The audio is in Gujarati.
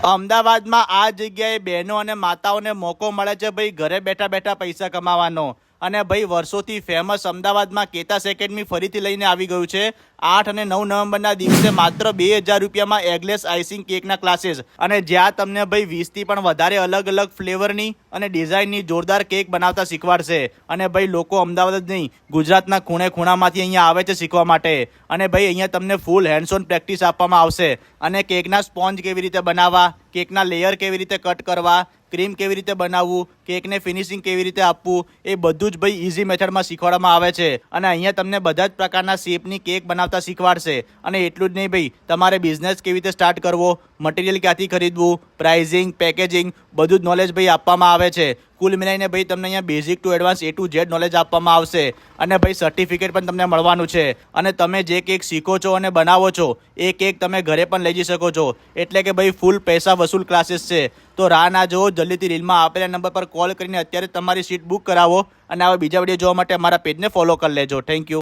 અમદાવાદમાં આ જગ્યાએ બહેનો અને માતાઓને મોકો મળે છે ભાઈ ઘરે બેઠા બેઠા પૈસા કમાવાનો। અને ભાઈ વર્ષોથી ફેમસ અમદાવાદમાં કેતાસ એકેડમી ફરીથી લઈને આવી ગયું છે। 8 અને 9 નવેમ્બરના દિવસે માત્ર 2000 રૂપિયામાં એગલેસ આઈસિંગ કેકના ક્લાસીસ, અને જ્યાં તમને ભાઈ 20થી પણ વધારે અલગ અલગ ફ્લેવરની અને ડિઝાઇનની જોરદાર કેક બનાવતા શીખવાડશે। અને ભાઈ લોકો અમદાવાદ જ નહીં, ગુજરાતના ખૂણે ખૂણામાંથી અહીંયા આવે છે શીખવા માટે। અને ભાઈ અહીંયા તમને ફૂલ હેન્ડ્સ ઓન પ્રેક્ટિસ આપવામાં આવશે। અને કેકના સ્પોન્જ કેવી રીતે બનાવવા, કેકના લેયર કેવી રીતે કટ કરવા, ક્રીમ કેવી રીતે બનાવવું, કેકને ફિનિશિંગ કેવી રીતે આપવું, એ બધું જ ભાઈ ઇઝી મેથડમાં શીખવાડવામાં આવે છે। અને અહીંયા તમને બધા જ પ્રકારના શેપની કેક બનાવતા શીખવાડશે। અને એટલું જ નહીં ભાઈ, તમારે બિઝનેસ કેવી રીતે સ્ટાર્ટ કરવો, મટીરિયલ ક્યાંથી ખરીદવું, પ્રાઇઝિંગ, પેકેજિંગ, બધું જ નોલેજ ભાઈ આપવામાં આવે છે। કુલ મિલાઈને ભાઈ તમને અહીંયા basic to advance A to Z knowledge આપવામાં આવશે। અને ભાઈ સર્ટિફિકેટ પણ તમને મળવાનું છે। અને તમે જે કેક શીખો છો અને બનાવો છો એ કેક તમે ઘરે પણ લઈ જઈ શકો છો। એટલે કે ભાઈ ફૂલ પૈસા વસૂલ ક્લાસીસ છે। તો રાહ ના જુઓ, જલ્દીથી રીલમાં આપેલા નંબર પર કોલ કરીને અત્યારે તમારી સીટ બુક કરાવો। અને આવા બીજા વિડીયો જોવા માટે અમારા પેજને ફોલો કરી લેજો। Thank you.